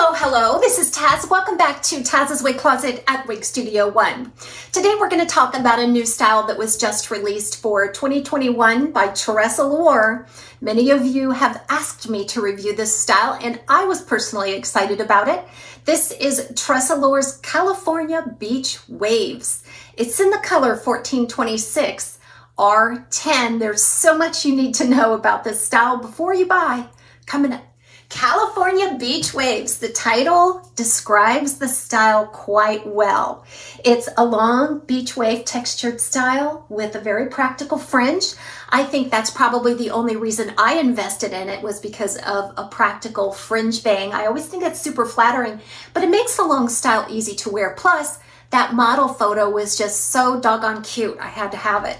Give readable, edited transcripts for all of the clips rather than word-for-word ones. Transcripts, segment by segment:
Hello, this is Taz. Welcome back to Taz's Wig Closet at Wig Studio One. Today we're going to talk about a new style that was just released for 2021 by Tressallure. Many of you have asked me to review this style and I was personally excited about it. This is Tressallure California Beach Waves. It's in the color 1426 R10. There's so much you need to know about this style before you buy. Coming up. California Beach Waves. The title describes the style quite well. It's a long beach wave textured style with a very practical fringe. I think that's probably the only reason I invested in it was because of a practical fringe bang. I always think it's super flattering, but it makes the long style easy to wear. Plus, that model photo was just so doggone cute. I had to have it.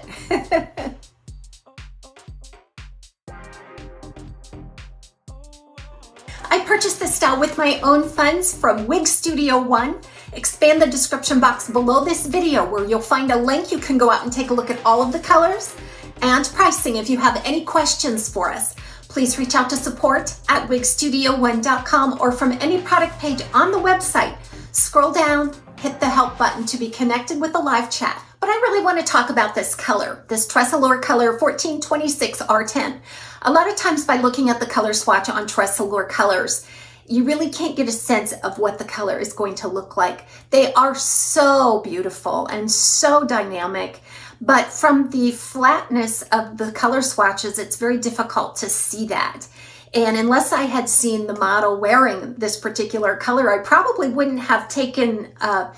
I purchased this style with my own funds from Wig Studio One. Expand the description box below this video where you'll find a link. You can go out and take a look at all of the colors and pricing. If you have any questions for us, please reach out to support at wigstudio1.com or from any product page on the website. Scroll down, hit the help button to be connected with the live chat. But I really want to talk about this color, this Tressallure color 1426 R10. A lot of times by looking at the color swatch on Tressallure colors, you really can't get a sense of what the color is going to look like. They are so beautiful and so dynamic, but from the flatness of the color swatches, it's very difficult to see that. And unless I had seen the model wearing this particular color, I probably wouldn't have taken a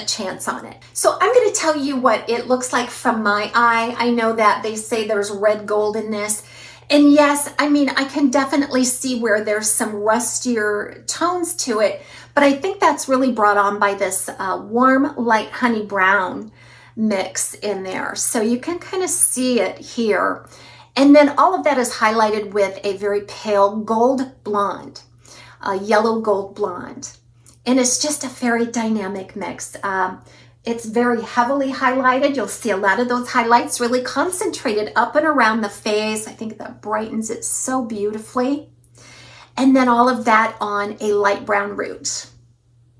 chance on it. So I'm going to tell you what it looks like from my eye. I know that they say there's red gold in this. And yes, I mean, I can definitely see where there's some rustier tones to it, but I think that's really brought on by this warm, light honey brown mix in there. So you can kind of see it here. And then all of that is highlighted with a very pale gold blonde, yellow gold blonde. And it's just a very dynamic mix. It's very heavily highlighted. You'll see a lot of those highlights really concentrated up and around the face. I think that brightens it so beautifully. And then all of that on a light brown root.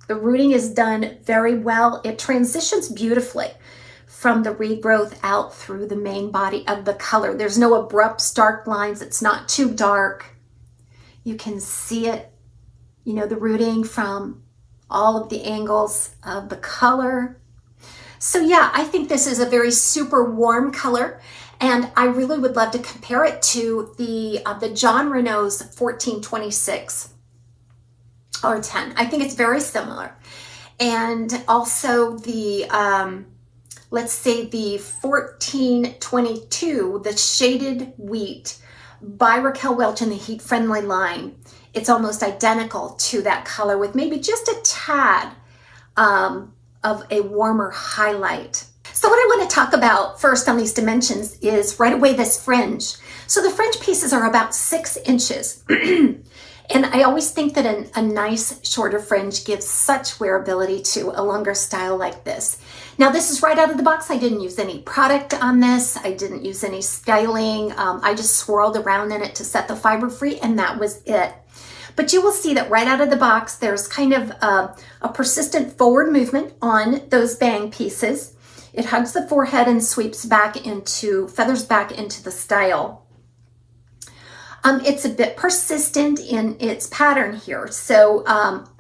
The rooting is done very well. It transitions beautifully from the regrowth out through the main body of the color. There's no abrupt stark lines. It's not too dark. You can see it, you know, the rooting from all of the angles of the color. So yeah, I think this is a very super warm color, and I really would love to compare it to the John Renault's 1426 R10. I think it's very similar. And also the let's say the 1422, the Shaded Wheat by Raquel Welch in the Heat Friendly line. It's almost identical to that color with maybe just a tad of a warmer highlight. So what I want to talk about first on these dimensions is right away this fringe. So the fringe pieces are about 6 inches. And I always think that a nice shorter fringe gives such wearability to a longer style like this. Now this is right out of the box. I didn't use any product on this. I didn't use any styling. I just swirled around in it to set the fiber free, and that was it. But you will see that right out of the box, there's kind of a persistent forward movement on those bang pieces. It hugs the forehead and sweeps back feathers back into the style. It's a bit persistent in its pattern here. So,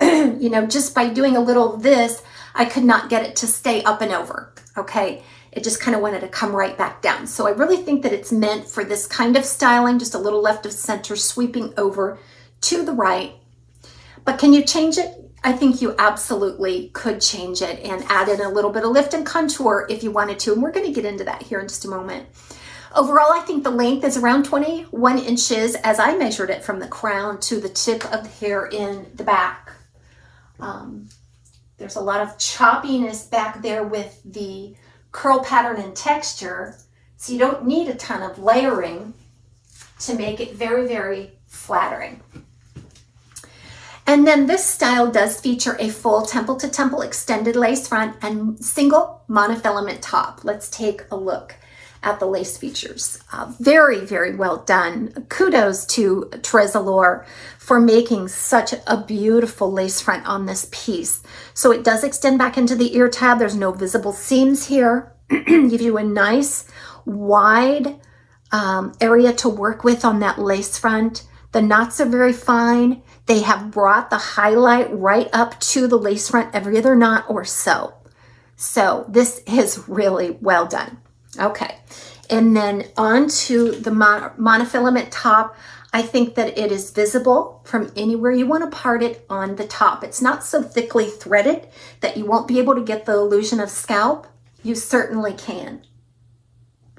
you know, just by doing a little of this, I could not get it to stay up and over, okay? It just kind of wanted to come right back down. So I really think that it's meant for this kind of styling, just a little left of center, sweeping over to the right. But can you change it? I think you absolutely could change it and add in a little bit of lift and contour if you wanted to. And we're going to get into that here in just a moment. Overall, I think the length is around 21 inches as I measured it from the crown to the tip of the hair in the back. There's a lot of choppiness back there with the curl pattern and texture, so you don't need a ton of layering to make it very, very flattering. And then this style does feature a full temple to temple extended lace front and single monofilament top. Let's take a look at the lace features. Very, very well done. Kudos to Tressallure for making such a beautiful lace front on this piece. So it does extend back into the ear tab. There's no visible seams here. Give you a nice wide area to work with on that lace front. The knots are very fine. They have brought the highlight right up to the lace front every other knot or so. So this is really well done. Okay, and then on to the monofilament top. I think that it is visible from anywhere you want to part it on the top. It's not so thickly threaded that you won't be able to get the illusion of scalp. You certainly can.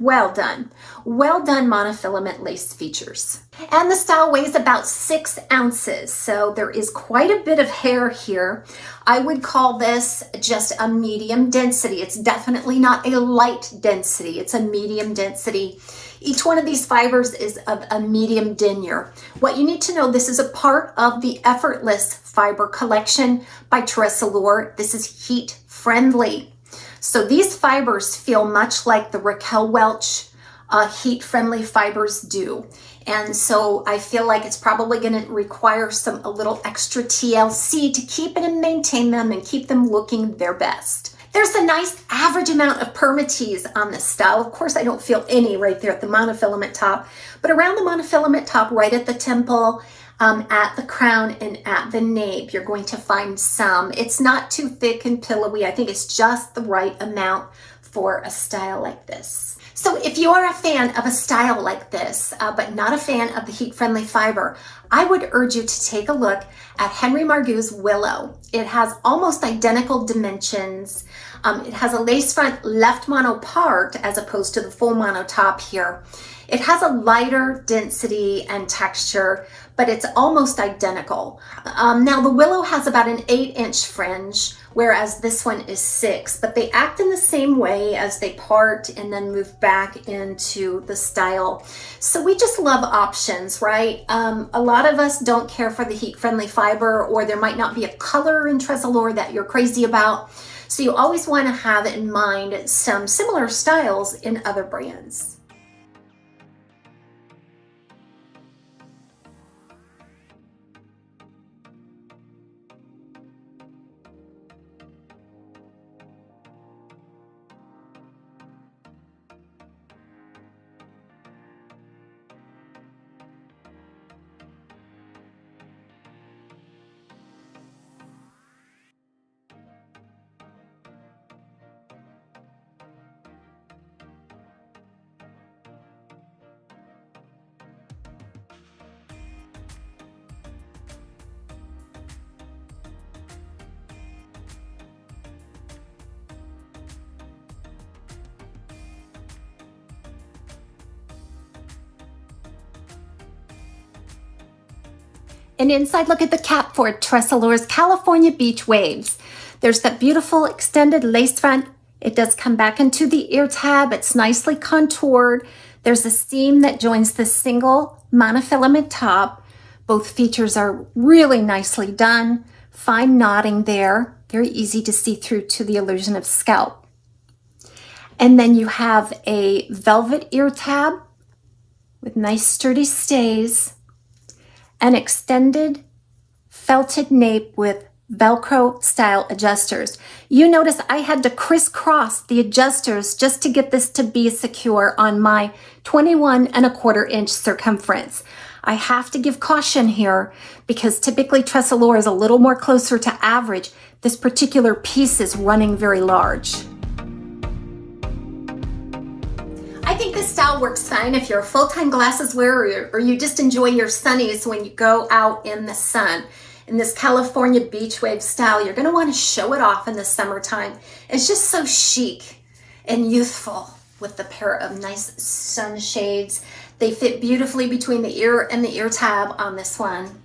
Well done. Well done monofilament lace features. And the style weighs about 6 ounces, so there is quite a bit of hair here. I would call this just a medium density. It's definitely not a light density. It's a medium density. Each one of these fibers is of a medium denier. What you need to know, this is a part of the Effortless Fiber Collection by Tressallure. This is heat friendly. So these fibers feel much like the Raquel Welch heat-friendly fibers do. And so I feel like it's probably going to require a little extra TLC to keep it and maintain them and keep them looking their best. There's a nice average amount of permatease on this style. Of course, I don't feel any right there at the monofilament top, but around the monofilament top, right at the temple, at the crown and at the nape, you're going to find some. It's not too thick and pillowy. I think it's just the right amount for a style like this. So if you are a fan of a style like this, but not a fan of the heat-friendly fiber, I would urge you to take a look at Henry Margu's Willow. It has almost identical dimensions. It has a lace front left mono part as opposed to the full mono top here. It has a lighter density and texture, but it's almost identical. Now the Willow has about an 8-inch fringe, whereas this one is 6, but they act in the same way as they part and then move back into the style. So we just love options, right? A lot of us don't care for the heat-friendly fiber, or there might not be a color in Tressallure that you're crazy about. So you always want to have in mind some similar styles in other brands. An inside look at the cap for Tressallure California Beach Waves. There's that beautiful extended lace front. It does come back into the ear tab. It's nicely contoured. There's a seam that joins the single monofilament top. Both features are really nicely done. Fine knotting there. Very easy to see through to the illusion of scalp. And then you have a velvet ear tab with nice sturdy stays. An extended felted nape with Velcro style adjusters. You notice I had to crisscross the adjusters just to get this to be secure on my 21¼ inch circumference. I have to give caution here because typically Tressallure is a little more closer to average. This particular piece is running very large. I think this style works fine if you're a full-time glasses wearer or you just enjoy your sunnies when you go out in the sun. In this California beach wave style, you're going to want to show it off in the summertime. It's just so chic and youthful with the pair of nice sunshades. They fit beautifully between the ear and the ear tab on this one.